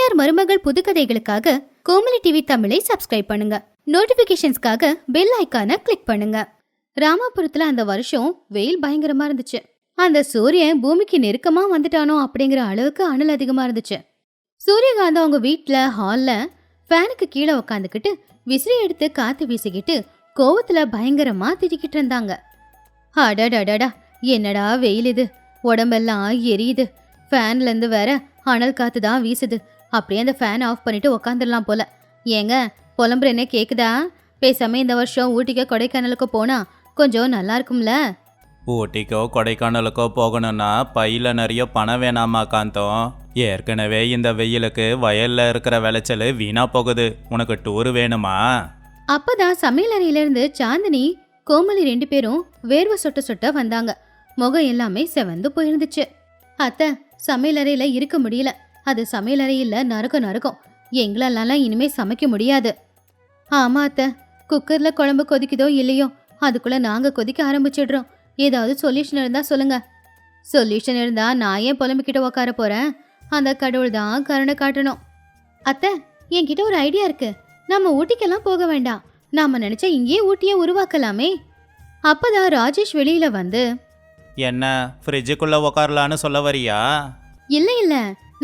மாமியார் மருமகள் புதுக்கதைகளுக்காக கோமலி டிவி தமிழை சப்ஸ்கிரைப் பண்ணுங்க. நோட்டிபிகேஷன்ஸ்க்காக பெல் ஐக்கான கிளிக் பண்ணுங்க. ராமாபுரத்துல அந்த வருஷம் வெயில் பயங்கரமா இருந்துச்சு. அந்த சூரியன் பூமிக்கு நெருக்கமா வந்துட்டானோ அப்படிங்கிற அளவுக்கு அனல் அதிகமா இருந்துச்சு. சூரியகாந்தம் அவங்க வீட்டுல ஹால்ல ஃபேனுக்கு கீழே உக்காந்துக்கிட்டு விசிறி எடுத்து காத்து வீசிக்கிட்டு கோவத்துல பயங்கரமா திட்டிக்கிட்டு இருந்தாங்க. அடடடடா, என்னடா வெயில் இது, உடம்பெல்லாம் எரியுது, ஃபேன்ல இருந்து வேற அனல் காத்து தான் வீசுது. அப்படியே அந்த ஃபேன் ஆஃப் பண்ணிட்டு உக்காந்துடலாம் போல. ஏங்க புலம்புற என்ன கேக்குதா? பேசாம இந்த வருஷம் ஊட்டிக்கோ கொடைக்கானலுக்கோ போனா கொஞ்சம் நல்லா இருக்கும்ல. ஊட்டிக்கோ கொடைக்கானலுக்கோ போகணும்னா பையில நிறைய பணம் வேணாமா காந்தம்? ஏற்கனவே இந்த வெயிலுக்கு வயல்ல இருக்கிற விளைச்சல் வீணா போகுது, உனக்கு டூர் வேணுமா? அப்பதான் சமையல் அறையில இருந்து சாந்தினி கோமலி 2 பேரும் வேர்வை சொட்ட சொட்ட வந்தாங்க. முகம் எல்லாமே செவந்து போயிருந்துச்சு. அத்தை, சமையல் அறையில இருக்க முடியல, அது சமையல் அறையில நறுக்கம், எங்களால இனிமே சமைக்க முடியாது. ஆமா அத்தை, குக்கர்ல குழம்பு கொதிக்குதோ இல்லையோ அதுக்குள்ள நாங்க கொதிக்க ஆரம்பிச்சிடுறோம். ஏதாவது சொல்யூஷன் இருந்தா சொல்லுங்க. சொல்யூஷன் இருந்தா நான் ஏன் புலம்பிக்கிட்ட உக்கார போறேன்? அந்த கடவுள் தான் கருணை காட்டணும். அத்தை, என்கிட்ட ஒரு ஐடியா இருக்கு. நம்ம ஊட்டிக்கெல்லாம் போக வேண்டாம், நாம நினைச்சா இங்கேயே ஊட்டியை உருவாக்கலாமே. அப்பதான் ராஜேஷ் வெளியில வந்து, என்ன ஃப்ரிட்ஜுக்குள்ள உக்காரலான்னு சொல்ல வரியா? இல்ல,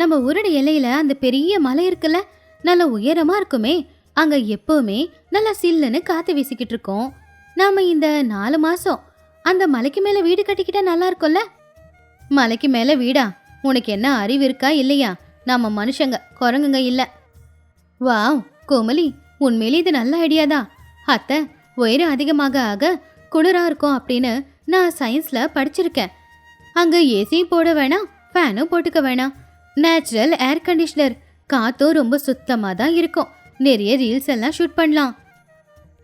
நம்ம ஊரோட எல்லையில அந்த பெரிய மலை இருக்குல்ல, நல்ல உயரமா இருக்குமே, அங்க எப்பவுமே நல்லா சில்லுன்னு காத்து வீசிக்கிட்டு இருக்கோம். நாம இந்த 4 மாசம் அந்த மலைக்கு மேல வீடு கட்டிக்கிட்டா நல்லா இருக்கும்ல. மலைக்கு மேல வீடா? உனக்கு என்ன அறிவு இருக்கா இல்லையா? நாம மனுஷங்க, குரங்குங்க இல்ல. வாவ் கோமலி, உண்மையிலே இது நல்ல ஐடியா தான். அத்தை, உயரம் அதிகமாக ஆக குளிரா இருக்கும் அப்படின்னு நான் சயின்ஸ்ல படிச்சிருக்கேன். அங்க ஏசியும் போட வேணாம், ஃபேனும் போட்டுக்க வேணாம், நேச்சுரல் ஏர் கண்டிஷனர், காத்தும் ரொம்ப சுத்தமா தான் இருக்கும். நிறைய ரீல்ஸ் எல்லாம் ஷூட் பண்ணலாம்.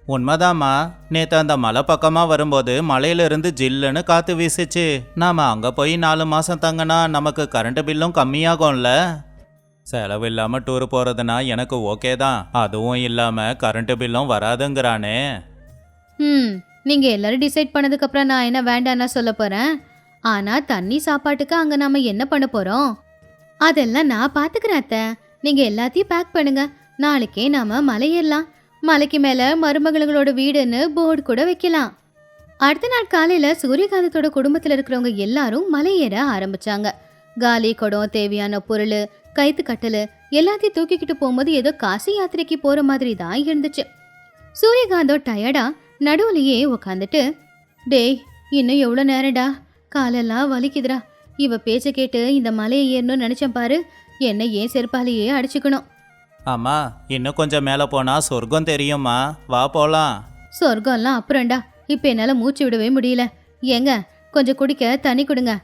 உண்மைதாம்மா, நேற்று அந்த மலை பக்கமாக வரும்போது மலையிலிருந்து ஜில்லுன்னு காற்று வீசிச்சு. நாம் அங்கே போய் 4 மாதம் தங்கினா நமக்கு கரண்ட் பில்லும் கம்மியாகும்ல. செலவு இல்லாமல் டூர் போகிறதுனா எனக்கு ஓகே தான், அதுவும் இல்லாமல் கரண்ட் பில்லும் வராதுங்கிறானே. நீங்க எல்லாரும் டிசைட் பண்ணதுக்கு அப்புறம் நான் என்ன வேண்டான்னா சொல்ல போறேன். ஆனா தண்ணி சாப்பாட்டுக்கு அங்க நாம என்ன பண்ண போறோம்? அதெல்லாம் நான் பாத்துக்கிறேன் அத்தை. நீங்க எல்லாத்தையும் பேக் பண்ணுங்க, நாளைக்கே நாம மலை ஏறலாம். மலைக்கு மேல மருமகளோட வீடுன்னு போர்டு கூட வைக்கலாம். அடுத்த நாள் காலையில சூரியகாந்தத்தோட குடும்பத்துல இருக்கிறவங்க எல்லாரும் மலை ஏற ஆரம்பிச்சாங்க. காலி குடம், தேவையான பொருள், கைத்து கட்டலு எல்லாத்தையும் தூக்கிக்கிட்டு போகும்போது ஏதோ காசி யாத்திரைக்கு போற மாதிரி தான் இருந்துச்சு. சூரியகாந்தோ டயர்டா நடுவுலையே உக்காந்துட்டு, டேய் இன்னும் எவ்வளோ நேரம்டா, காலெல்லாம் வலிக்குதுடா. இவ பேச்ச கேட்டு இந்த மலையை ஏறணும்னு நினைச்சேன் பாரு, என்ன ஏன் செருப்பாலேயே அடிச்சுக்கணும். ஆமா, இன்னும் கொஞ்சம் மேலே போனால் சொர்க்கம் தெரியுமா, வா போகலாம். சொர்க்கம்லாம் அப்புறம்டா, இப்போ என்னால் மூச்சு விடவே முடியல. ஏங்க கொஞ்சம் குடிக்க தண்ணி கொடுங்க.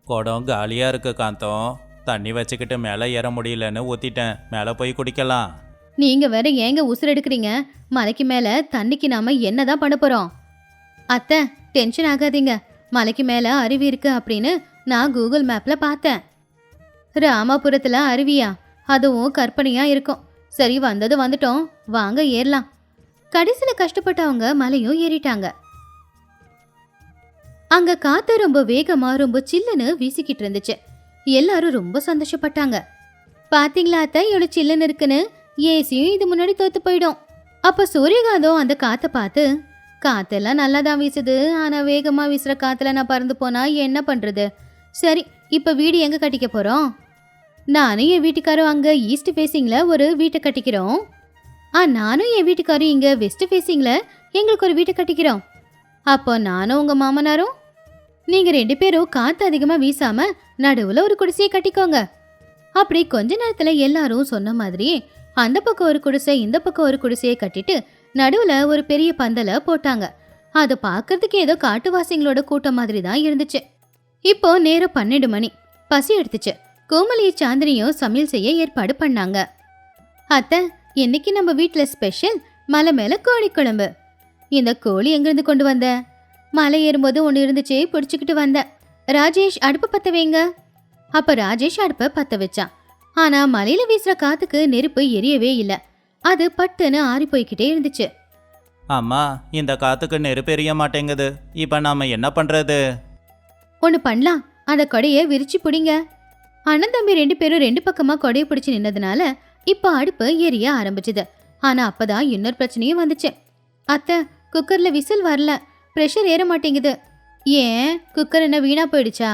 குடம் காலியாக இருக்கு காந்தம், தண்ணி வச்சுக்கிட்டு மேலே ஏற முடியலன்னு ஊற்றிட்டேன், மேலே போய் குடிக்கலாம். நீங்க வேற ஏங்க உசுர் எடுக்கிறீங்க? மலைக்கு மேல தண்ணிக்கு நாம என்னதான் பண்ண போறோம்? அத்தை, டென்ஷன் ஆகாதீங்க. மலைக்கு மேல அருவி இருக்கு அப்படின்னு நான் கூகுள் மேப்ல பார்த்தேன். ராமாபுரத்துல அருவியா? அதுவும் கற்பனையா இருக்கும். சரி, வந்தது வந்துட்டோம், வாங்க ஏறலாம். கடைசியில கஷ்டப்பட்டவங்க மலையும் ஏறிட்டாங்க. அங்க காத்து ரொம்ப வேகமா ரொம்ப சில்லுன்னு வீசிக்கிட்டு இருந்துச்சு. எல்லாரும் ரொம்ப சந்தோஷப்பட்டாங்க. பாத்தீங்களா அத்தை, எவ்வளவு சில்லுன்னு இருக்குன்னு? ஏசியும் இது முன்னாடி தோத்து போயிடும். அப்ப சூரியகாந்தம் அந்த காத்தை பார்த்து, காத்தெல்லாம் நல்லா தான் வீசுது, ஆனா வேகமா வீசுற காத்துல நான் பறந்து போனா என்ன பண்றது? சரி, இப்ப வீடு எங்க கட்டிக்க போறோம்? நானும் என் வீட்டுக்காரும் அங்க ஈஸ்ட் ஃபேசிங்ல ஒரு வீட்டை கட்டிக்கிறோம். நானும் என் வீட்டுக்காரும் இங்க வெஸ்ட் ஃபேசிங்ல எங்களுக்கு ஒரு வீட்டை கட்டிக்கிறோம். அப்போ நானும் உங்க மாமனாரும் நீங்க 2 பேரும் காத்து அதிகமா வீசாம நடுவுல ஒரு குடிசையை கட்டிக்கோங்க. அப்படி கொஞ்ச நேரத்துல எல்லாரும் சொன்ன மாதிரி அந்த பக்கம் ஒரு குடிசை, இந்த பக்கம் ஒரு குடிசையை கட்டிட்டு நடுவுல ஒரு பெரிய பந்தல போட்டாங்க. அது பாக்குறதுக்கு ஏதோ காட்டுவாசிங்களோட கூட்டம் மாதிரி தான் இருந்துச்சு. இப்போ நேரம் 12 மணி. பசி எடுத்துச்சு. கோமலி சாந்தினியும் சமையல் செய்ய ஏற்பாடு பண்ணாங்க. அத்தை, இன்னைக்கு நம்ம வீட்டுல ஸ்பெஷல் மலை மேல கோழி குழம்பு. இந்த கோழி எங்கிருந்து கொண்டு வந்த? மலை ஏறும்போது ஒன்று இருந்துச்சு, பிடிச்சுக்கிட்டு வந்த. ராஜேஷ் அடுப்பு பத்த வைங்க. அப்ப ராஜேஷ் அடுப்ப பத்த வச்சான். ஆனா மலையில வீசுற காத்துக்கு நெருப்பு எரியவே இல்ல. அது பட்டுன்னு ஆறி போய்கிட்டே இருந்துச்சு. அம்மா, இந்த காத்துக்கு நெருப்பு எரிய மாட்டேங்குது, இப்ப நாம என்ன பண்றது? ஒண்ணு பண்ணலாம், அந்த கொடைய விரிச்சு பிடிங்க. அண்ணன் தம்பி 2 பேரும் 2 பக்கமா கொடைய பிடிச்சு நின்னதுனால இப்ப அடுப்பு எரிய ஆரம்பிச்சுது. ஆனா அப்பதான் இன்னொரு பிரச்சனையும் வந்துச்சு. அத்தை, குக்கர்ல விசில் வரல, பிரஷர் ஏற மாட்டேங்குது. ஏன், குக்கர் என்ன வீணா போயிடுச்சா?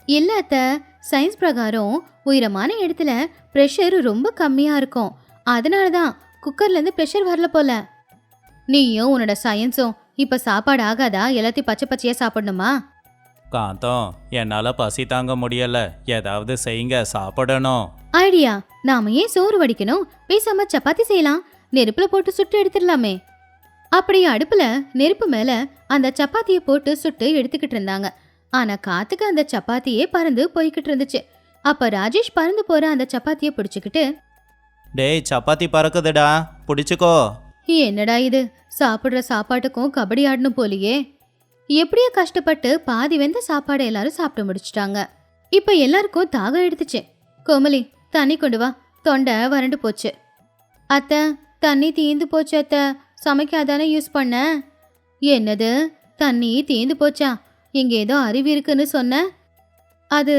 இல்ல அத்தை, சயின்ஸ் பிரகாரம் உயரமான இடத்துல பிரஷர் ரொம்ப கம்மியா இருக்கும், அதனாலதான் குக்கர்ல இருந்து பிரஷர் வரல போல. நீயும் உன்னோட சயின்ஸும் இப்ப சாப்பாடு ஆகாதா? எல்லாத்தையும் பச்சை பச்சையா சாப்பிடணுமா? காந்தம், என்னால பசி தாங்க முடியல, ஏதாவது செய்யுங்க, சாப்பிடணும். ஐடியா, நாம ஏன் சோறு வடிக்கணும், பேசாம சப்பாத்தி செய்யலாம், நெருப்புல போட்டு சுட்டு எடுத்துடலாமே. அப்படியே அடுப்புல நெருப்பு மேல அந்த சப்பாத்தியை போட்டு சுட்டு எடுத்துக்கிட்டு இருந்தாங்க. ஆனா காத்துக்கு அந்த சப்பாத்தியே பறந்து போய்கிட்டு இருந்துச்சு. அப்ப ராஜேஷ் பறந்து போற அந்த சப்பாத்தியை பிடிச்சுக்கிட்டு, டேய், சப்பாத்தி பறக்குதுடா, பிடிச்சுக்கோ. என்னடா இது, சாப்பிடுற சாப்பாட்டுக்கும் கபடி ஆடணும் போலியே. எப்படியோ கஷ்டப்பட்டு பாதி வெந்த சாப்பாடு எல்லாரும் சாப்பிட்டு முடிச்சிட்டாங்க. இப்ப எல்லாருக்கும் தாகம் எடுத்துச்சு. கோமலி, தண்ணி கொண்டு வா, தொண்டை வறண்டு போச்சு. அத்தை, தண்ணி தீந்து போச்சு அத்தை, சமைக்காதானே யூஸ் பண்ண. என்னது, தண்ணி தீந்து போச்சா? இங்க ஏதோ அருவி இருக்குன்னு சொன்ன. அது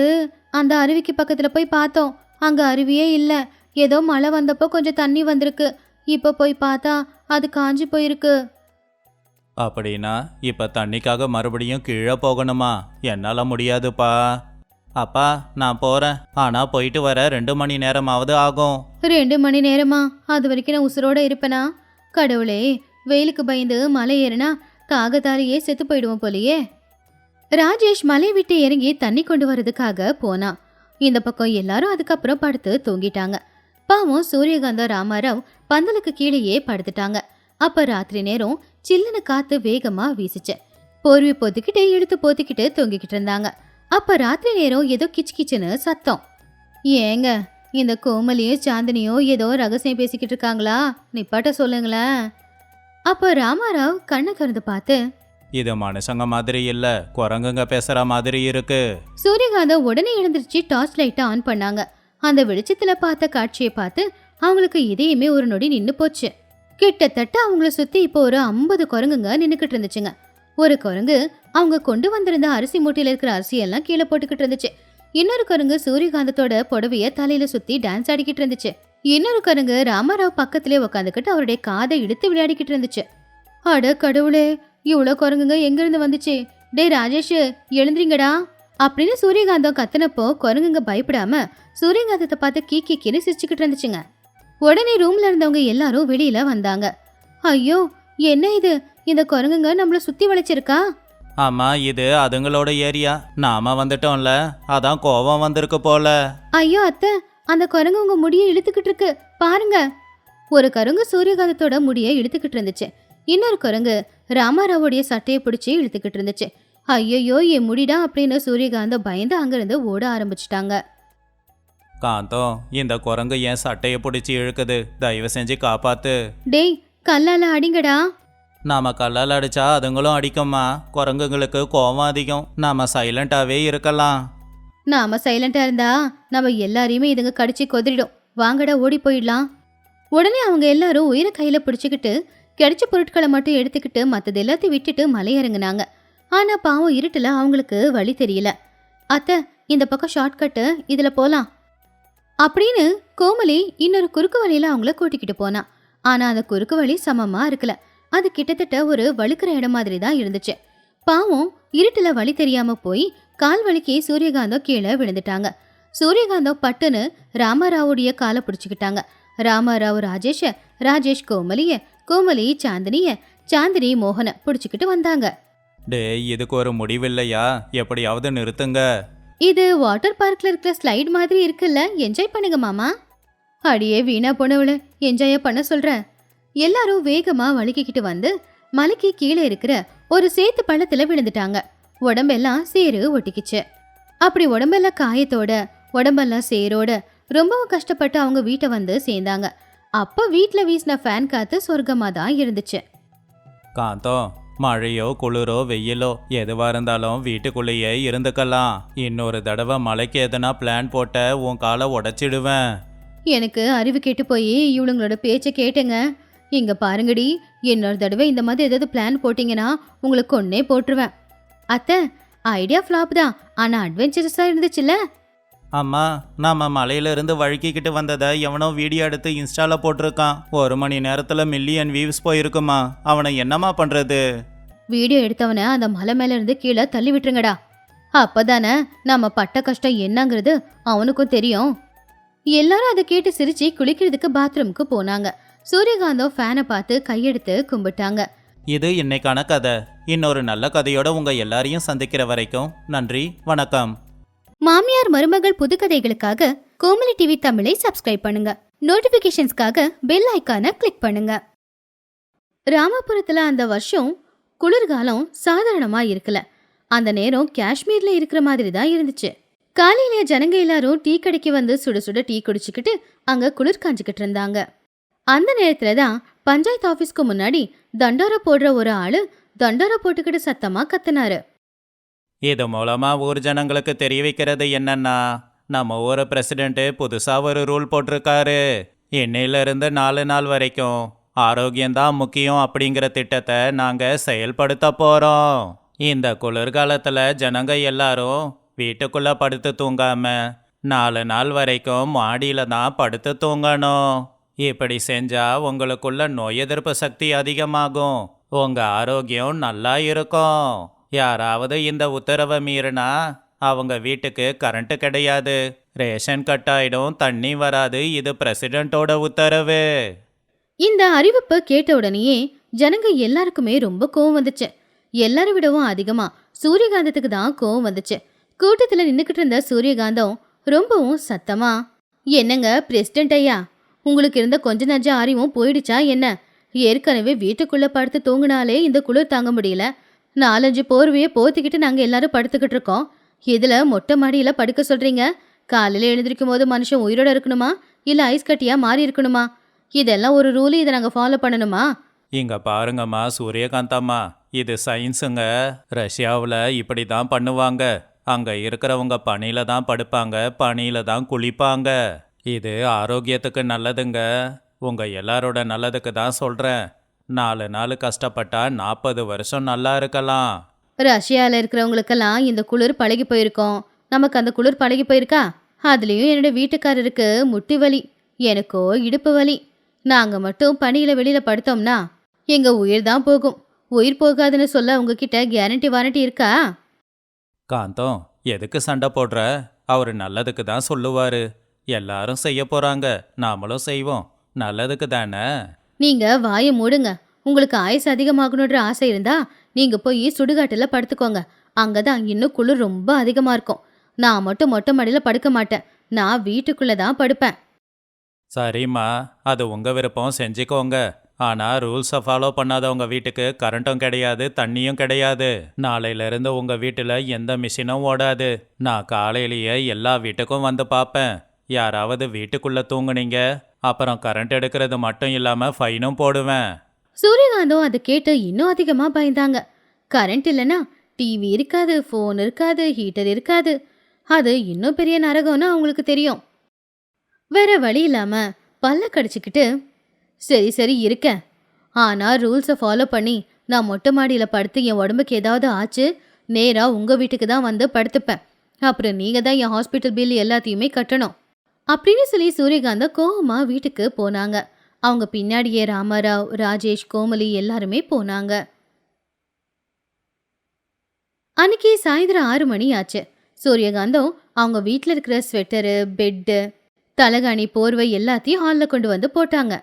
அந்த அருவிக்கு பக்கத்துல போய் பார்த்தோம், அங்க அருவியே இல்ல. ஏதோ மழை வந்தப்போ கொஞ்சம் தண்ணி வந்திருக்கு, இப்ப போய் பார்த்தா அது காஞ்சி போயிருக்கு. அப்படின்னா இப்ப தண்ணிக்காக மறுபடியும் கீழே போகணுமா? என்னால முடியாதுப்பா. அப்பா, நான் போறேன், ஆனா போயிட்டு வர 2 மணி நேரமாவது ஆகும். 2 மணி நேரமா? அது வரைக்கும் நான் உசுரோட இருப்பேனா? கடவுளே, வெயிலுக்கு பயந்து மலை ஏறினா தாகத்தாலேயே செத்து போயிடுவோம் போலியே. ராஜேஷ் மலை விட்டு இறங்கி தண்ணி கொண்டு வரதுக்காக போனா. இந்த பக்கம் எல்லாரும் அதுக்கப்புறம் படுத்து தூங்கிட்டாங்க. பாவம் சூரியகாந்தம் ராமாராவ் பந்தலுக்கு கீழேயே படுத்துட்டாங்க. அப்ப ராத்திரி நேரம் சில்லுன்னு காத்து வேகமா வீசுச்சு. போர்வை போத்திக்கிட்டு எடுத்து போத்திக்கிட்டு தூங்கிக்கிட்டு இருந்தாங்க. அப்ப ராத்திரி நேரம் ஏதோ கிச்சு கிச்சுன்னு சத்தம். ஏங்க, இந்த கோமலியும் சாந்தினியும் ஏதோ ரகசியம் பேசிக்கிட்டு இருக்காங்களா? நிப்பாட்ட சொல்லுங்களேன். அப்ப ராமாராவ் கண்ணை திறந்து பார்த்து, இது மனுஷங்க மாதிரி இல்ல, குரங்குங்க பேசுற மாதிரி இருக்கு. சூரியகாந்தம் உடனே எழுந்திருச்சு டார்ச் லைட்டை ஆன் பண்ணாங்க. அந்த வெளிச்சத்துல பார்த்த காட்சியை பார்த்து அவங்களுக்கு இதயமே ஒரு நொடி நின்னு போச்சு. கிட்டத்தட்ட அவங்கள சுத்தி இப்போ ஒரு 50 குரங்குங்க நின்னுக்கிட்டு இருந்துச்சுங்க. ஒரு குரங்கு அவங்க கொண்டு வந்திருந்த அரிசி மூட்டையில இருக்கிற அரிசியெல்லாம் கீழே போட்டுக்கிட்டு இருந்துச்சு. இன்னொரு குரங்கு சூரியகாந்தத்தோட புடவைய தலையில சுத்தி டான்ஸ் ஆடிக்கிட்டு இருந்துச்சு. இன்னொரு குரங்கு ராமாராவ் பக்கத்திலே உட்காந்துக்கிட்டு அவருடைய காதை இழுத்து விளையாடிக்கிட்டு இருந்துச்சு. அட கடவுளே, இவ்வளோ குரங்குங்க எங்கிருந்து வந்துச்சு? டே ராஜேஷ், எழுந்திரிங்கடா அப்படின்னு சூரியகாந்தம் கத்துனப்போ குரங்குங்க பயப்படாம சூரியகாந்தத்தை பார்த்து கீக்கின்னு சிரிச்சுக்கிட்டு இருந்துச்சுங்க. உடனே ரூம்ல இருந்தவங்க எல்லாரும் வெளியில வந்தாங்க. ஐயோ, என்ன இது, இந்த குரங்குங்க நம்மள சுத்தி வளைச்சிருக்கா? ஆமா, இது அதுங்களோட ஏரியா, நாம வந்துட்டோம்ல, அதான் கோபம் வந்திருக்கு போல. ஐயோ அத்தை, அந்த குரங்கு உங்க முடியை இழுத்துக்கிட்டு இருக்கு பாருங்க. ஒரு குரங்கு சூரியகாந்தத்தோட முடியை இழுத்துக்கிட்டு இருந்துச்சு. இன்னொரு குரங்கு ராமாராவுடைய சட்டையை பிடிச்சி இழுத்துக்கிட்டு இருந்துச்சு. ஐயோ, என் முடிடா அப்படின்னு சூரியகாந்தம் பயந்து அங்கிருந்து ஓட ஆரம்பிச்சிட்டாங்க. காந்தம், இந்த குரங்கு என் சட்டையை பிடிச்சி இழுக்குது, தயவு செஞ்சு காப்பாத்து. டேய், கல்லால அடிங்கடா. நாம கல்லால் அடிச்சா அதுங்களும் அடிக்குமா? குரங்குங்களுக்கு கோபம் அதிகம், நாம சைலண்டாவே இருக்கலாம். நாம சைலண்டா இருந்தா நம்ம எல்லாரையுமே இதுங்க கடிச்சு கொதிரிடும். வாங்கடா, ஓடி போயிடலாம். உடனே அவங்க எல்லாரும் உயிரை கையில பிடிச்சுக்கிட்டு கிடைச்ச பொருட்களை மட்டும் எடுத்துக்கிட்டு மற்றது எல்லாத்தையும் விட்டுட்டு மலை இறங்குனாங்க. ஆனா பாவம் இருட்டுல அவங்களுக்கு வழி தெரியல. அத்தை, இந்த பக்கம் ஷார்ட்கட்டு, இதுல போலாம் அப்படின்னு கோமலி இன்னொரு குறுக்கு வழியில அவங்கள கூட்டிக்கிட்டு போனா. ஆனா அந்த குறுக்கு வழி சமமா இருக்கல. அது கிட்டத்தட்ட ஒரு வழுக்கிற இடம் மாதிரி தான் இருந்துச்சு. பாவம் இருட்டுல வழி தெரியாம போய் கால் வலிக்கு சூரியகாந்தம் கீழே விழுந்துட்டாங்க. சூரியகாந்தம் பட்டுன்னு ராமாராவுடைய காலை பிடிச்சுக்கிட்டாங்க. ராமாராவ் ராஜேஷ, ராஜேஷ் கோமலிய, கோமலி சாந்தினிய, சாந்தினி மோகனை பிடிச்சுக்கிட்டு வந்தாங்க. டே, இதுக்கு ஒரு முடிவில்லையா? எப்படியாவது நிறுத்துங்க. இது வாட்டர் பார்க்ல இருக்கிற ஸ்லைட் மாதிரி இருக்குல்ல, என்ஜாய் பண்ணுங்க மாமா. அடியே வீணா போனவள, என்ஜாய பண்ண சொல்றேன். எல்லாரும் வேகமா வழுக்கிக்கிட்டு வந்து மலைக்கு கீழே இருக்கிற ஒரு சேத்து பள்ளத்துல விழுந்துட்டாங்க. உடம்பெல்லாம் சேரு ஒட்டிக்கிச்சு. அப்படி உடம்பெல்லாம் காயத்தோட, உடம்பெல்லாம் சேரோட ரொம்பவும் கஷ்டப்பட்டு அவங்க வீட்டை வந்து சேர்ந்தாங்க. அப்ப வீட்டுல வீசின ஃபேன் காத்து சொர்க்கமா தான் இருந்துச்சு. காந்தம், மழையோ குளிரோ வெயிலோ எதுவா இருந்தாலும் வீட்டுக்குள்ளேயே இருந்துக்கலாம். இன்னொரு தடவை மலைக்கு எதனா பிளான் போட்ட உன் காலை உடைச்சிடுவேன். எனக்கு அறிவு கேட்டு போய் இவளுங்களோட பேச்சை கேட்டுங்க. இங்க பாருங்கடி, இன்னொரு தடவை இந்த மாதிரி ஏதாவது பிளான் போட்டீங்கன்னா உங்களுக்கு ஒன்னே போட்டுருவேன். அத்தை, ஐடியா ஃப்ளாப் தான், ஆனா அட்வென்ச்சரஸா இருந்துச்சுல்ல. அம்மா, நாம மலையிலிருந்து வழுக்கிக்கிட்டு வந்ததை எவனோ வீடியோ எடுத்து இன்ஸ்டால போட்டிருக்கான். 1 மணி நேரத்துல மில்லியன் வியூஸ் போயிருக்குமா. அவனை என்னம்மா பண்றது? வீடியோ எடுத்தவனை அந்த மலை மேல இருந்து கீழே தள்ளி விட்டுருங்கடா. அப்பதானே நம்ம பட்ட கஷ்டம் என்னங்கிறது அவனுக்கும் தெரியும். எல்லாரும் அதை கேட்டு சிரிச்சு குளிக்கிறதுக்கு பாத்ரூமுக்கு போனாங்க. சூரியகாந்தம் ஃபேனை பார்த்து கையெடுத்து கும்பிட்டாங்க. இது இன்னைக்கான கதை. இன்னொரு நல்ல கதையோட உங்க எல்லாரையும் சந்திக்கிற வரைக்கும் நன்றி, வணக்கம். மாமியார் மருமகள் புதுக்கதைகளுக்காக கோமலி டிவி தமிழை சப்ஸ்கிரைப் பண்ணுங்க. நோட்டிபிகேஷன்ஸ்க்காக பெல் ஐக்கானை கிளிக் பண்ணுங்க. ராமபுரத்துல அந்த வருஷம் குளிர்காலம் சாதாரணமா இருக்கல. அந்த நேரம் காஷ்மீர்ல இருக்கிற மாதிரி தான் இருந்துச்சு. காலையில ஜனங்க எல்லாரும் டீ கடைக்கு வந்து சுட சுட டீ குடிச்சுக்கிட்டு அங்க குளிர் காஞ்சிக்கிட்டு இருந்தாங்க. அந்த நேரத்துல தான் பஞ்சாயத்து ஆபீஸ்க்கு முன்னாடி தண்டோரா போடுற ஒரு ஆளு தண்டோரா போட்டுக்கிட்டு சத்தமா கத்துனாரு. இது மூலமா ஊர் ஜனங்களுக்கு தெரிய வைக்கிறது என்னன்னா, நம்ம ஊர் பிரசிடென்ட் புதுசா ஒரு ரூல் போட்டிருக்காரு. இன்னையில இருந்து 4 நாள் வரைக்கும் ஆரோக்கியம்தான் முக்கியம் அப்படிங்கிற திட்டத்தை நாங்க செயல்படுத்த போறோம். இந்த குளிர்காலத்துல ஜனங்க எல்லாரும் வீட்டுக்குள்ள படுத்து தூங்காம 4 நாள் வரைக்கும் மாடியில தான் படுத்து தூங்கணும். இப்படி செஞ்சா உங்களுக்குள்ள நோய் எதிர்ப்பு சக்தி அதிகமாகும், உங்க ஆரோக்கியம் நல்லா இருக்கும். யாராவது இந்த உத்தரவை மீறினா அவங்க வீட்டுக்கு கரண்ட் கிடையாது, ரேஷன் கட் ஆயிடும், தண்ணி வராது. இது பிரசிடென்ட்டோட உத்தரவு. இந்த அறிவிப்பை கேட்ட உடனேயே ஜனங்க எல்லாருக்குமே ரொம்ப கோவம் வந்துச்சு. எல்லாரை விடவும் அதிகமா சூரியகாந்தத்துக்கு தான் கோவம் வந்துச்சு. கூட்டத்துல நின்னுக்கிட்டு இருந்த சூரியகாந்தம் ரொம்பவும் சத்தமா, என்னங்க பிரசிடென்ட் ஐயா, உங்களுக்கு இருந்த கொஞ்ச நஞ்ச அறிவும் போயிடுச்சா என்ன? ஏற்கனவே வீட்டுக்குள்ள படுத்து தூங்கினாலே இந்த குளிர் தாங்க முடியல. 4-5 போர்வையை போத்திக்கிட்டு நாங்க எல்லாரும் படுத்துக்கிட்டு இருக்கோம். இதுல மொட்டை மாடியில படுக்க சொல்றீங்க. காலையில எழுந்திருக்கும் போது மனுஷன் உயிரோட இருக்கணுமா இல்ல ஐஸ் கட்டியா மாறி இருக்கணுமா? இதெல்லாம் ஒரு ரூல், இதை நாங்க ஃபாலோ பண்ணணுமா? இங்க பாருங்கம்மா சூரியகாந்தம்மா, இது சயின்ஸுங்க. ரஷ்யாவில் இப்படி தான் பண்ணுவாங்க. அங்க இருக்கிறவங்க பனியில தான் படுப்பாங்க, பனியில தான் குளிப்பாங்க. இது ஆரோக்கியத்துக்கு நல்லதுங்க. உங்க எல்லாரோட நல்லதுக்கு தான் சொல்றேன். 4 நாள் கஷ்டப்பட்டா 40 வருஷம் நல்லா இருக்கலாம். ரஷ்யால இருக்கிறவங்களுக்கெல்லாம் இந்த குளிர் பழகி போயிருக்கோம். நமக்கு அந்த குளிர் பழகி போயிருக்கா? அதுலயும் என்னோட வீட்டுக்காரருக்கு முட்டி வலி, எனக்கோ இடுப்பு வலி. நாங்க மட்டும் பனியில வெளியில படுத்தோம்னா எங்க உயிர் தான் போகும். உயிர் போகாதுன்னு சொல்ல உங்ககிட்ட கேரண்டி வாரண்டி இருக்கா? காந்தம், எதுக்கு சண்டை போடுற? அவரு நல்லதுக்கு தான் சொல்லுவாரு. எல்லாரும் செய்ய போறாங்க, நாமளும் செய்வோம். நல்லதுக்கு தானே. நீங்க வாயை மூடுங்க. உங்களுக்கு ஆயுசு அதிகமாகணுன்ற ஆசை இருந்தா நீங்க போய் சுடுகாட்டுல படுத்துக்கோங்க. அங்கதான் இன்னும் குளிர் ரொம்ப அதிகமா இருக்கும். நான் மட்டும் மொட்டை மாடியில படுக்க மாட்டேன். நான் வீட்டுக்குள்ள தான் படுப்பேன். சரிம்மா, அது உங்க விருப்பம், செஞ்சுக்கோங்க. ஆனா ரூல்ஸை ஃபாலோ பண்ணாதவங்க வீட்டுக்கு கரண்ட்டும் கிடையாது, தண்ணியும் கிடையாது. நாளையில இருந்து உங்க வீட்டுல எந்த மிஷினும் ஓடாது. நான் காலையிலேயே எல்லா வீட்டுக்கும் வந்து பார்ப்பேன். யாராவது வீட்டுக்குள்ள தூங்குனீங்க அப்புறம் கரண்ட் எடுக்கிறது மட்டும் இல்லாம ஃபைனும் போடுவேன். சூரியகாந்தம் அதை கேட்டு இன்னும் அதிகமா பயந்தாங்க. கரண்ட் இல்லைன்னா டிவி இருக்காது, ஃபோன் இருக்காது, ஹீட்டர் இருக்காது. அது இன்னும் பெரிய நரகம்னு அவங்களுக்கு தெரியும். வேற வழி இல்லாம பல்ல கடிச்சுக்கிட்டு, சரி சரி இருக்கேன். ஆனா ரூல்ஸை ஃபாலோ பண்ணி நான் மொட்டை மாடியில படுத்து என் உடம்புக்கு ஏதாவது ஆச்சு நேரா உங்க வீட்டுக்கு தான் வந்து படுத்துப்பேன். அப்புறம் நீங்க தான் என் ஹாஸ்பிட்டல் பில் எல்லாத்தையுமே கட்டணும் அப்படின்னு சொல்லி சூரியகாந்தா கோவமா வீட்டுக்கு போனாங்க. அவங்க பின்னாடியே ராமராவ், ராஜேஷ், கோமலி எல்லாருமே போனாங்க. அன்னைக்கு சாயந்தரம் 6 மணி ஆச்சு. சூரியகாந்தம் அவங்க வீட்டில் இருக்கிற ஸ்வெட்டரு, பெட்டு, தலகாணி, போர்வை எல்லாத்தையும் ஹாலில் கொண்டு வந்து போட்டாங்க.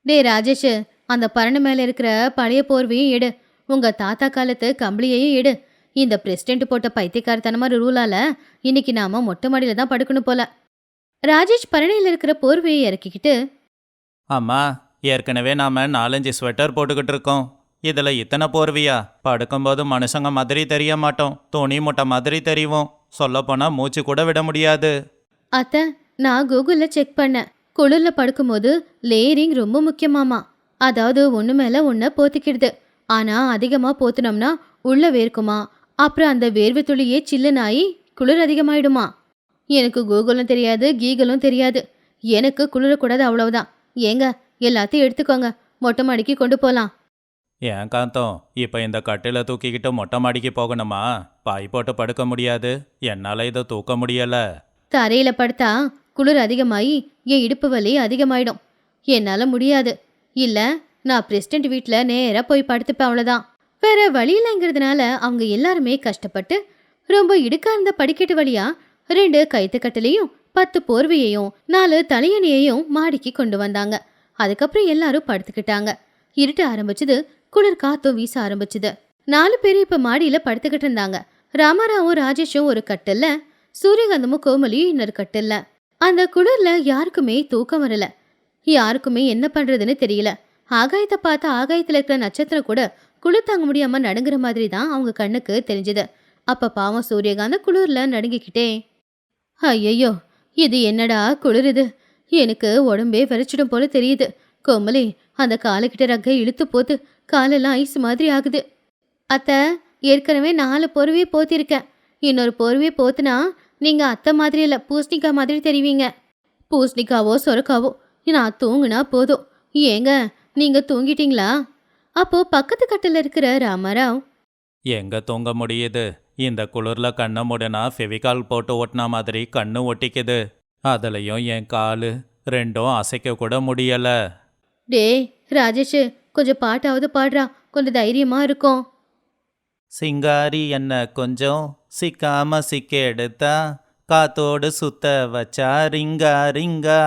டே ராஜேஷ், அந்த பரணு மேலே இருக்கிற பழைய போர்வையும் எடு, உங்க தாத்தா காலத்து கம்பளியையும் எடு. இந்த பிரசிடென்ட் போட்ட பைத்தியக்காரத்தனமான ரூலால இன்னைக்கு நாம மொட்டை மாடியில தான் படுக்கணும் போல. ராஜேஷ் பரணையில் இருக்கிற போர்வையை இறக்கிக்கிட்டு, அம்மா, ஏற்கனவே நாம 4-5 ஸ்வெட்டர் போட்டுக்கிட்டு இருக்கோம். இதுல இத்தனை போர்வையா? படுக்கும்போது மனுஷங்க மாதிரி தெரிய மாட்டோம், துணி மூட்டை மாதிரி தெரியும். சொல்லப்போனா மூச்சு கூட விட முடியாது. அத்தை, நான் கூகுள்ல செக் பண்ணேன். குளிர்ல படுக்கும்போது லேயரிங் ரொம்ப முக்கியமாமா. அதாவது ஒன்று மேல ஒன்றை போத்திக்கிடுது. ஆனா அதிகமா போத்துனோம்னா உள்ள வேர்க்குமா. அப்புறம் அந்த வேர்வை துளியே சில்லுனாயி குளிர் அதிகமாயிடுமா. எனக்கு கூகுளும் தெரியாது, கீகலும் தெரியாது. எனக்கு குளிரக்கூடாது, அவ்வளவுதான். ஏங்க, எல்லாத்தையும் எடுத்துக்கோங்க, மொட்டை மாடிக்கு கொண்டு போலாம். ஏன் காந்தம், இப்போ இந்த கட்டில தூக்கிக்கிட்டு மொட்டை மாடிக்கு போகணுமா? பாய் போட்டு படுக்க முடியாது, என்னால் இதை தூக்க முடியல. தரையில படுத்தா குளிர் அதிகமாயி என் இடுப்பு வலி அதிகமாயிடும். என்னால முடியாது. இல்ல, நான் பிரசிடென்ட் வீட்ல நேரா போய் படுத்துப்பேன், அவ்வளவுதான். வேற வழியிலங்கிறதுனால அவங்க எல்லாருமே கஷ்டப்பட்டு ரொம்ப இடுக்கா இருந்த படிக்கட்டு வழியா 2 கைத்துக்கட்டிலையும் 10 போர்வையையும் 4 தலையணையையும் மாடிக்கு கொண்டு வந்தாங்க. அதுக்கப்புறம் எல்லாரும் படுத்துக்கிட்டாங்க. இருட்ட ஆரம்பிச்சது. குளிர் காத்தும் வீச ஆரம்பிச்சுது. 4 பேரும் இப்ப மாடியில படுத்துக்கிட்டு இருந்தாங்க. ராமாராவும் ராஜேஷும் ஒரு கட்டில்ல, சூரியகாந்தமும் கோமலியும் இன்னொரு கட்டில்ல. அந்த குளிர்ல யாருக்குமே தூக்கம் வரல. யாருக்குமே என்ன பண்றதுன்னு தெரியல. ஆகாயத்தை பார்த்தா ஆகாயத்துல இருக்கிற நட்சத்திரம் கூட குளிர் தாங்க முடியாம நடுங்குற மாதிரி தான் அவங்க கண்ணுக்கு தெரிஞ்சது. அப்ப பாவம் சூரியகாந்த குளிர்ல நடுங்கிக்கிட்டே, ஐயையோ, இது என்னடா குளிர் இது, எனக்கு உடம்பே வெறிச்சிடும் போல தெரியுது. கோமலி, அந்த காலுக்கிட்ட ரக்கை இழுத்து போத்து காலெல்லாம் ஐஸ் மாதிரி ஆகுது. அத்தை, ஏற்கனவே 4 போர்வையே போத்திருக்கேன். இன்னொரு போர்வையே போத்துனா நீங்க அத்தை மாதிரி இல்ல, பூசணிக்காய் மாதிரி தெரிவிங்க. பூசணிக்காவோ சொரக்காவோ நான் தூங்குனா போதும். ஏங்க, நீங்க தூங்கிட்டீங்களா? அப்போ பக்கத்து கட்டில் இருக்கிற ராமாராவ், எங்க தூங்க முடியுது? இந்த குளிர்ல கண்ணை மூடனா ஃபெவிகால் போட்டு ஒட்டின மாதிரி கண்ணு ஒட்டிக்குது. அதுலயும் என் காலு ரெண்டும் அசைக்க கூட முடியல. டேய் ராஜேஷ், கொஞ்சம் பாட்டாவது பாடுறா, கொஞ்சம் தைரியமா இருக்கும். சிங்காரி என்ன கொஞ்சம் சிக்காம சிக்க எடுத்தா காத்தோடு சுத்த வச்சா ரிங்கா ரிங்கா.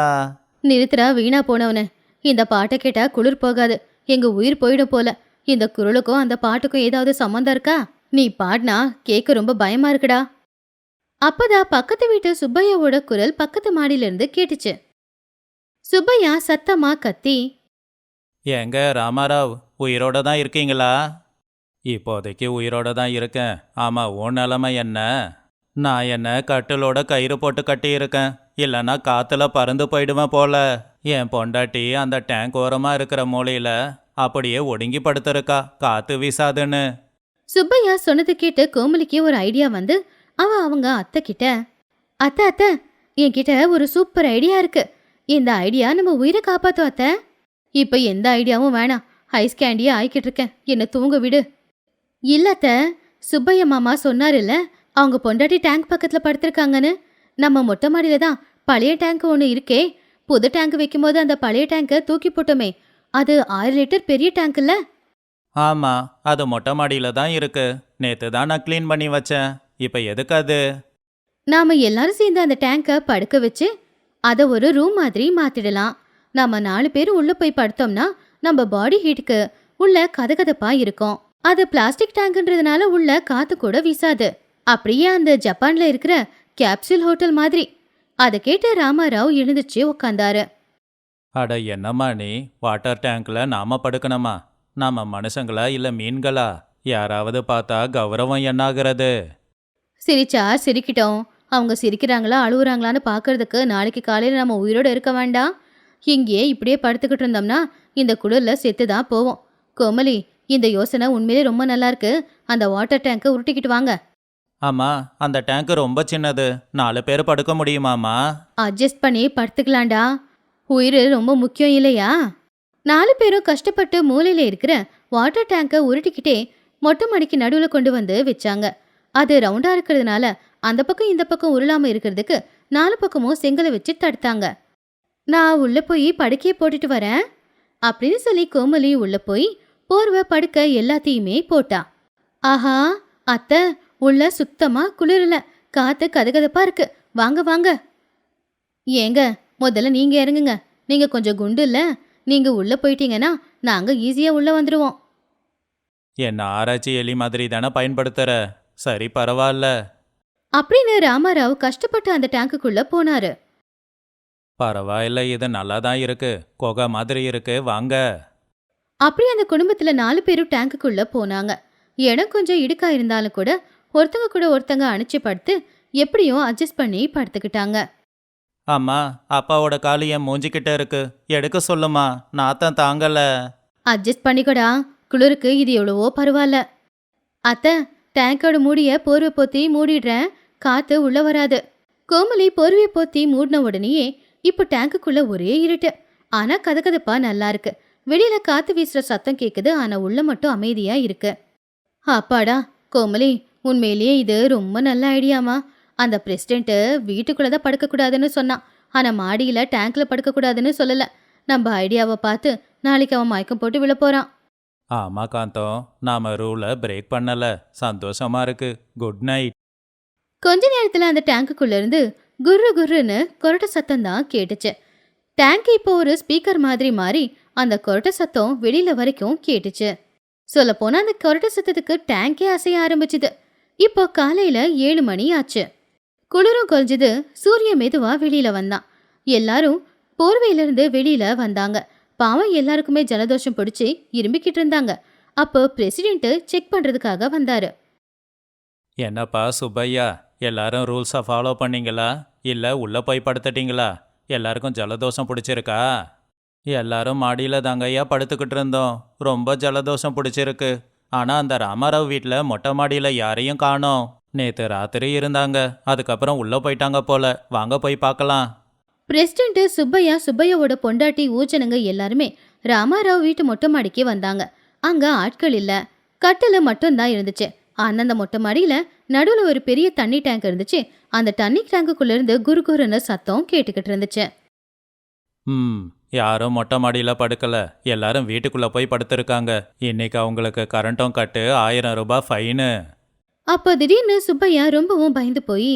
நிறுத்துறா வீணா போனவன. இந்த பாட்டை கேட்டா குளிர் போகாது, எங்க உயிர் போயிடும் போல. இந்த குரலுக்கும் அந்த பாட்டுக்கும் ஏதாவது சம்மந்தம் இருக்கா? நீ பாடினா கேட்க ரொம்ப பயமா இருக்குடா. அப்பதான் பக்கத்து வீட்டு சுப்பையாவோட குரல் பக்கத்து மாடியில இருந்து கேட்டுச்சு. சுப்பையா சத்தமா கத்தி, எங்க ராமாராவ், உயிரோட தான் இருக்கீங்களா? இப்போதைக்கு உயிரோட தான் இருக்கேன். ஆமா, உன் நிலைமை என்ன? நான் என்ன கட்டிலோட கயிறு போட்டு கட்டியிருக்கேன், இல்லைன்னா காத்துல பறந்து போயிடுவேன் போல. என் பொண்டாட்டி அந்த டேங்க் ஓரமா இருக்கிற மூலையில அப்படியே ஒடுங்கி படுத்திருக்கா, காத்து வீசாதுன்னு. சுப்பையா சொன்னது கேட்டு கோமலிக்கு ஒரு ஐடியா வந்து அவங்க அத்தை கிட்ட, அத்தை அத்தை, என்கிட்ட ஒரு சூப்பர் ஐடியா இருக்கு. இந்த ஐடியா நம்ம உயிரை காப்பாத்தும் அத்தை. இப்ப எந்த ஐடியாவும் வேணாம், ஐஸ் கேண்டியே ஆயிக்கிட்டு இருக்கேன், என்ன தூங்க விடு. இல்லத்த, சுப்பையா மாமா சொன்னாருல்ல, அவங்க பொண்டாட்டி டேங்க் பக்கத்துல படுத்திருக்காங்கன்னு. நம்ம மொட்டை மாடியில தான் பழைய டேங்க் ஒன்று இருக்கே. புது டேங்க் வைக்கும்போது அந்த பழைய டேங்கை தூக்கி போட்டோமே, அது 1000 லிட்டர் பெரிய டேங்க் இல்ல? ஆமா, அது மொட்டை மாடியில தான் இருக்கு. நேத்து தான் நான் க்ளீன் பண்ணி வச்சேன். இப்ப எதுக்கு அது? நாம எல்லாரும் சேர்ந்து அந்த டேங்கை படுக்க வச்சு அதை ஒரு ரூம் மாதிரி மாத்திடலாம். நாம 4 பேர் உள்ள போய் படுத்தோம்னா நம்ம பாடி ஹீட்டுக்கு உள்ள கதகதப்பா இருக்கும். அது பிளாஸ்டிக் டேங்க்ன்றதுனால உள்ள காத்து கூட வீசாது. அப்படியே அந்த ஜப்பான்ல இருக்கிற கேப்சூல் ஹோட்டல் மாதிரி. அதை கேட்டு ராமாராவ் எழுந்துச்சு உட்காந்தாரு. அட என்னம்மா நீ, வாட்டர் டேங்க்ல நாம படுக்கணுமா? நாம மனுஷங்களா இல்ல மீன்களா? யாராவது பார்த்தா கௌரவம் என்னாகிறது? சிரிச்சா சிரிக்கிட்டோம். அவங்க சிரிக்கிறாங்களா அழுகுறாங்களான்னு பார்க்கறதுக்கு நாளைக்கு காலையில் நம்ம உயிரோடு இருக்க வேண்டாம். இங்கேயே இப்படியே படுத்துக்கிட்டு இருந்தோம்னா இந்த குளிரில் செத்து தான் போவோம். கோமலி, இந்த யோசனை உண்மையிலே ரொம்ப நல்லா இருக்கு. அந்த வாட்டர் டேங்கை உருட்டிக்கிட்டு வாங்க. ஆமா, அந்த டேங்க் ரொம்ப சின்னது, 4 பேர் படுக்க முடியுமாமா? அட்ஜஸ்ட் பண்ணி படுத்துக்கலாம்டா. உயிர் ரொம்ப முக்கியம் இல்லையா? 4 பேரும் கஷ்டப்பட்டு மூலையில் இருக்கிற வாட்டர் டேங்கை உருட்டிக்கிட்டே மொட்டை மாடிக்கு நடுவில் கொண்டு வந்து வச்சாங்க. அது ரவுண்டா இருக்கிறதுனால அந்த பக்கம் இந்த பக்கம் உருளாம இருக்கிறதுக்கு 4 பக்கமும் செங்கலை வச்சு தடுத்தாங்க. நான் உள்ள போய் படுக்கையை போட்டுட்டு வரேன் அப்படின்னு சொல்லி கோமலி உள்ள போய் போர்வை படுக்க எல்லாத்தையுமே போட்டா. ஆஹா அத்தை, உள்ள சுத்தமா குளிரல, காத்து கதகதப்பா இருக்கு. வாங்க வாங்க. ஏங்க, முதல்ல நீங்க இறங்குங்க. நீங்க கொஞ்சம் குண்டு இல்ல, நீங்க உள்ள போயிட்டீங்கன்னா நாங்க ஈஸியா உள்ள வந்துருவோம். என்ன ஆராய்ச்சி எலி மாதிரி தானே பயன்படுத்துற? சரி, பரவாயில்ல. அப்படின்னு ராமாராவ் கஷ்டப்பட்டு அந்த டேங்குக்குள்ள போனாரு. பரவாயில்ல, இது நல்லா தான் இருக்கு, கொகை மாதிரி இருக்கு, வாங்க. அப்படி அந்த குடும்பத்துல 4 பேரும் டேங்குக்குள்ள போனாங்க. இடம் கொஞ்சம் இடுக்கா இருந்தாலும் கூட ஒருத்தங்க கூட ஒருத்தங்க அணைச்சு படுத்து எப்படியும் அட்ஜஸ்ட் பண்ணி படுத்துக்கிட்டாங்க. அம்மா, அப்பாவோட காலு என் மூஞ்சிக்கிட்ட இருக்கு, எடுக்க சொல்லுமா, நாத்தம் தாங்கல. அட்ஜஸ்ட் பண்ணிக்கடா, குளிருக்கு இது எவ்வளவோ பரவாயில்ல. அத்தை, டேங்கோட மூடிய போர்வை போத்தி மூடிடுறேன், காத்து உள்ள வராது. கோமலி போர்வை போத்தி மூடின உடனேயே இப்போ டேங்குக்குள்ள ஒரே இருட்டு. ஆனா கதகதப்பா நல்லா இருக்கு. வெளியில காத்து வீசுற சத்தம் கேக்குது, ஆனா உள்ள மட்டும் அமைதியா இருக்கு. அப்பாடா கோமலி, உண்மையிலேயே இது ரொம்ப நல்ல ஐடியாமா. அந்த பிரசிடென்ட் வீட்டுக்குள்ளதான் படுக்கக்கூடாதுன்னு சொன்னான். ஆனா மாடியில டேங்க்ல படுக்கக்கூடாதுன்னு சொல்லல. நம்ம ஐடியாவை பார்த்து நாளைக்கு அவன் மயக்கம் போட்டு விழ போறான். ஆமா காந்தம், நாம ரூலை பிரேக் பண்ணல. சந்தோஷமா இருக்கு. Good night. கொஞ்ச நேரத்துல அந்த டேங்குக்குள்ள இருந்து குர்ரு குர்ருன்னு கொரட்ட சத்தம் தான் கேட்டுச்சு. டேங்க் இப்போ ஒரு ஸ்பீக்கர் மாதிரி மாறி அந்த கொரட்ட சத்தம் வெளியில வரைக்கும் கேட்டுச்சு. சொல்ல போனா அந்த கொரட்ட சத்தத்துக்கு டேங்கே அசைய ஆரம்பிச்சுது. இப்போ காலையில 7 மணி ஆச்சு. குளிரும் குறைஞ்சது. சூரிய மெதுவா வெளியில வந்தான். எல்லாரும் போர்வையிலிருந்து வெளியில வந்தாங்க. பாவம் எல்லாருக்குமே ஜலதோஷம் பிடிச்சி இரும்பிக்கிட்டு இருந்தாங்க. அப்போ பிரசிடென்ட் செக் பண்றதுக்காக வந்தாரு. என்னப்பா சுப்பையா, எல்லாரும் ரூல்ஸை ஃபாலோ பண்ணீங்களா? இல்லை உள்ளே போய் படுத்துட்டீங்களா? எல்லாருக்கும் ஜலதோஷம் பிடிச்சிருக்கா? எல்லாரும் மாடியில் தாங்கய்யா படுத்துக்கிட்டு இருந்தோம். ரொம்ப ஜலதோஷம் பிடிச்சிருக்கு. ஆனால் அந்த ராமாராவ் வீட்டில் மொட்டை மாடியில் யாரையும் காணோம். நேற்று ராத்திரி இருந்தாங்க, அதுக்கப்புறம் உள்ளே போயிட்டாங்க போல. வாங்க போய் பார்க்கலாம். பிரசிடென்ட் சுப்பையாவோட பொண்டாட்டி ஊச்சனுங்க எல்லாருமே ராமாராவ் வீட்டு மொட்டை மாடிக்கு வந்தாங்க. அங்க ஆட்கள் இல்ல, கட்டில மட்டும்தான் இருந்துச்சு. அந்த மொட்டை மாடியில நடுவுல ஒரு பெரிய தண்ணி டேங்க் இருந்துச்சு. அந்த தண்ணி டேங்குக்குள்ள இருந்து குறுகுறுன்னு சத்தம் கேட்டுக்கிட்டு இருந்துச்சு. யாரும் மொட்டை மாடியில் படுக்கல. எல்லாரும் வீட்டுக்குள்ளே போய் படுத்திருக்காங்க. இன்னைக்கு அவங்களுக்கு கரண்ட்டும் கட்டு, 1000 ரூபாய் ஃபைனு. அப்போ திடீர்னு சுப்பையா ரொம்பவும் பயந்து போய்,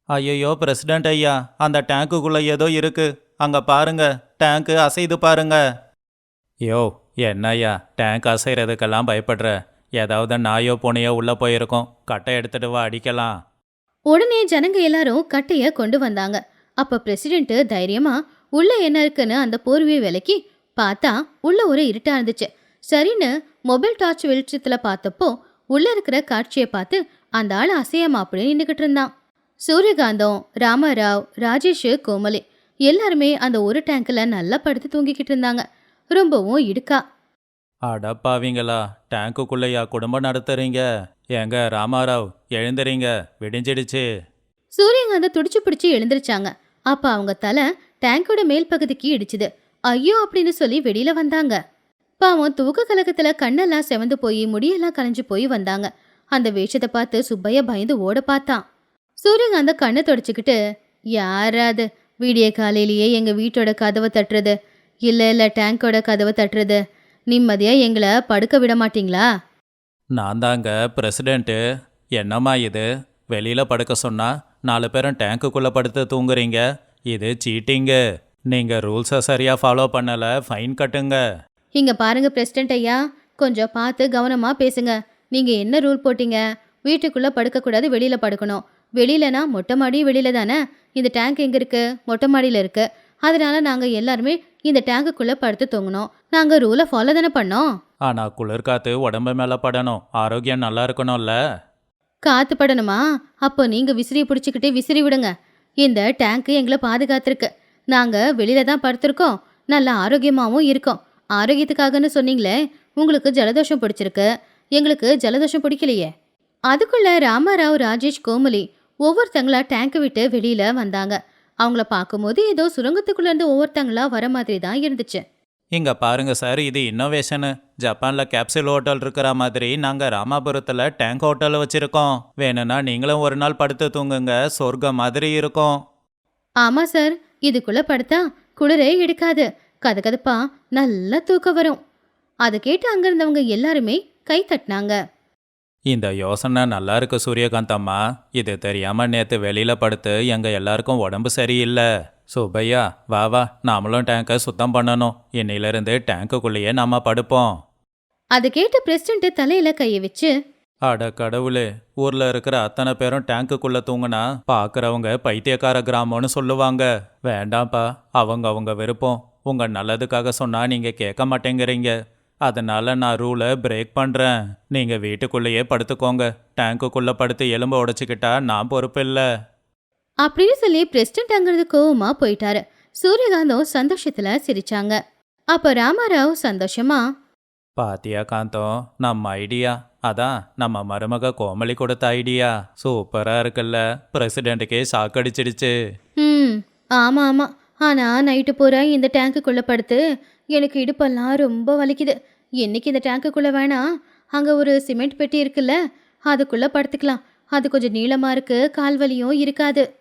ஐயோ பிரசிடென்ட் ஐயா, அந்த டேங்குக்குள்ளே ஏதோ இருக்கு. அங்கே பாருங்க, டேங்க்கு அசைது பாருங்க. யோ என்னய்யா, டேங்க் அசைறதுக்கெல்லாம் பயப்படுற? ஏதாவது நாயோ பூனையோ உள்ளே போயிருக்கோம். கட்டை எடுத்துட்டு வா, அடிக்கலாம். உடனே ஜனங்க எல்லாரும் கட்டைய கொண்டு வந்தாங்க. அப்ப பிரசிடென்ட் தைரியமா உள்ள என்ன இருக்குன்னு அந்த போர்வையை விலக்கி பார்த்தா உள்ள ஒரு இருட்டா இருந்துச்சு. சரின்னு மொபைல் டார்ச் வெளிச்சத்துல பார்த்தப்போ உள்ள இருக்கிற காட்சியை பார்த்து அந்த ஆள் அசையாம அப்படியே நின்றுகிட்டு இருந்தான். சூரியகாந்தம், ராமாராவ், ராஜேஷ், கோமலி எல்லாருமே அந்த ஒரு டேங்க்ல நல்லா படுத்து தூங்கிக்கிட்டு இருந்தாங்க. ரொம்பவும் இடுக்கா. அடப்பாவீங்களா, டேங்குக்குள்ளேயா குடும்பம் நடத்துறீங்க? ஏங்க ராமாராவ், எழுந்துறீங்க, விடிஞ்சிடுச்சு. சூரியகாந்தம் துடிச்சு பிடிச்சு எழுந்திருச்சாங்க. அப்ப அவங்க தலை டேங்கோட மேல் பகுதிக்கு இடிச்சுது. ஐயோ அப்படின்னு சொல்லி வெளியில வந்தாங்க. பாவம் தூக்க கலக்கத்துல கண்ணெல்லாம் செவந்து போய் முடியெல்லாம் கலைஞ்சு போய் வந்தாங்க. அந்த வேஷத்தை பார்த்து சுப்பையா பயந்து ஓட பார்த்தான். சூரியகாந்தம் கண்ணை தொடச்சிக்கிட்டு, யாராது விடிய காலையிலேயே எங்க வீட்டோட கதவை தட்டுறது? இல்ல டேங்கோட கதவை தட்டுறது? நிம்மதியா எங்களை படுக்க விட மாட்டீங்களா? நான் தாங்க பிரசிடென்ட்டு. என்னம்மா இது, வெளியில் படுக்க சொன்னா 4 பேரும் டேங்குக்குள்ளே படுத்து தூங்குறீங்க. இது சீட்டிங்கு. நீங்கள் ரூல்ஸை சரியாக ஃபாலோ பண்ணலை, ஃபைன் கட்டுங்க. இங்க பாருங்க பிரசிடென்ட் ஐயா, கொஞ்சம் பார்த்து கவனமா பேசுங்க. நீங்க என்ன ரூல் போட்டீங்க? வீட்டுக்குள்ள படுக்கக்கூடாது, வெளியில படுக்கணும். வெளியிலனா மொட்டை மாடி வெளியில தானே. இந்த டேங்க் எங்க இருக்கு? மொட்டை மாடியில இருக்கு. அதனால நாங்க எல்லாருமே இந்த டேங்குக்குள்ள படுத்து தூங்கணும். நாங்க ரூலை ஃபாலோ தானே பண்ணோம். ஆனால் குளிர்காத்து உடம்பு மேலே படணும், ஆரோக்கியம் நல்லா இருக்கணும்ல. காத்து படணுமா? அப்போ நீங்க விசிறியை பிடிச்சிக்கிட்டே விசிறி விடுங்க. இந்த டேங்க் எங்களை பாதுகாத்திருக்கு. நாங்க வெளியில தான் படுத்திருக்கோம், நல்ல ஆரோக்கியமாவும் இருக்கோம். ஆரோக்கியத்துக்காகன்னு சொன்னீங்களே, உங்களுக்கு ஜலதோஷம் பிடிச்சிருக்கு, எங்களுக்கு ஜலதோஷம் பிடிக்கலையே. அதுக்குள்ள ராமாராவ், ராஜேஷ், கோமலி ஒவ்வொருத்தங்களா டேங்கை விட்டு வெளியில வந்தாங்க. அவங்கள பார்க்கும்போது ஏதோ சுரங்கத்துக்குள்ள இருந்து ஒவ்வொருத்தங்களா வர மாதிரி தான் இருந்துச்சு. இங்கே பாருங்க சார், இது இன்னோவேஷனு. ஜப்பானில் கேப்சூல் ஹோட்டல் இருக்கிற மாதிரி நாங்கள் ராமாபுரத்தில் டேங்க் ஹோட்டல் வச்சுருக்கோம். வேணும்னா நீங்களும் ஒரு நாள் படுத்து தூங்குங்க, சொர்க்கம் மாதிரி இருக்கும். ஆமா சார், இதுக்குள்ள படுத்தா குளிரே எடுக்காது, கதகதப்பா நல்லா தூக்கம் வரும். அதை கேட்டு அங்க இருந்தவங்க எல்லாருமே கை தட்டினாங்க. இந்த யோசனை நல்லா இருக்கு சூரியகாந்த் அம்மா. இது தெரியாமல் நேற்று வெளியில் படுத்து எங்கள் எல்லாருக்கும் உடம்பு சரியில்லை. சுப்பையா வா வா, நாமளும் டேங்கை சுத்தம் பண்ணணும். இன்னிலிருந்து டேங்குக்குள்ளேயே நாம படுப்போம். அதை கேட்டு பிரசிடென்ட் தலையில கையை வச்சு, அட கடவுளே, ஊரில் இருக்கிற அத்தனை பேரும் டேங்குக்குள்ளே தூங்குனா பார்க்குறவங்க பைத்தியக்கார கிராமம்னு சொல்லுவாங்க. வேண்டாம்ப்பா, அவங்க விருப்பம். உங்கள் நல்லதுக்காக சொன்னால் நீங்கள் கேட்க மாட்டேங்கிறீங்க. அதனால நான் ரூலை பிரேக் பண்ணுறேன். நீங்கள் வீட்டுக்குள்ளேயே படுத்துக்கோங்க. டேங்குக்குள்ளே படுத்து எலும்பை உடைச்சிக்கிட்டா நான் பொறுப்பு இல்லை அப்படின்னு சொல்லி பிரசிடென்ட் அங்கிருந்து கோவமா போயிட்டாரு. சூரியகாந்தம் சந்தோஷத்துல சிரிச்சாங்க. அப்ப ராமாராவ் சந்தோஷமா, பாத்தியா காந்தம், நம்ம ஐடியா அதான் நம்ம மருமக கோமலி கொடுத்த ஐடியா சூப்பராக இருக்குல்ல. பிரசிடென்ட்டுக்கே சாக்கடிச்சிடுச்சு. ஆமா ஆமா. ஆனா நைட்டு பூரா இந்த டேங்குக்குள்ள படுத்து எனக்கு இடுப்பெல்லாம் ரொம்ப வலிக்குது. இன்னைக்கு இந்த டேங்குக்குள்ள வேணாம், அங்க ஒரு சிமெண்ட் பெட்டி இருக்குல்ல, அதுக்குள்ள படுத்துக்கலாம். அது கொஞ்சம் நீளமா இருக்கு, கால் வலியும் இருக்காது.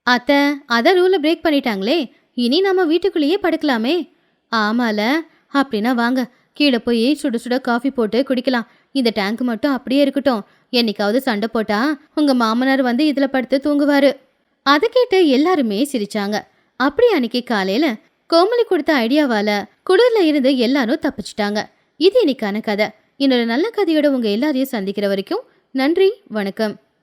அத்தை, அதான் ரூலை பிரேக் பண்ணிட்டாங்களே, இனி நம்ம வீட்டுக்குள்ளேயே படுக்கலாமே. ஆமால, அப்படின்னா வாங்க கீழே போய் சுட சுட காஃபி போட்டு குடிக்கலாம். இந்த டேங்க் மட்டும் அப்படியே இருக்கட்டும். என்னைக்காவது சண்டை போட்டா உங்க மாமனார் வந்து இதுல படுத்து தூங்குவாரு. அதை கேட்டு எல்லாருமே சிரிச்சாங்க. அப்படி அன்னைக்கு காலையில கோமலி கொடுத்த ஐடியாவால குளிர்ல இருந்து எல்லாரும் தப்பிச்சிட்டாங்க. இது இன்னைக்கான கதை. இன்னொரு நல்ல கதையோட உங்க எல்லாரையும் சந்திக்கிற வரைக்கும் நன்றி, வணக்கம்.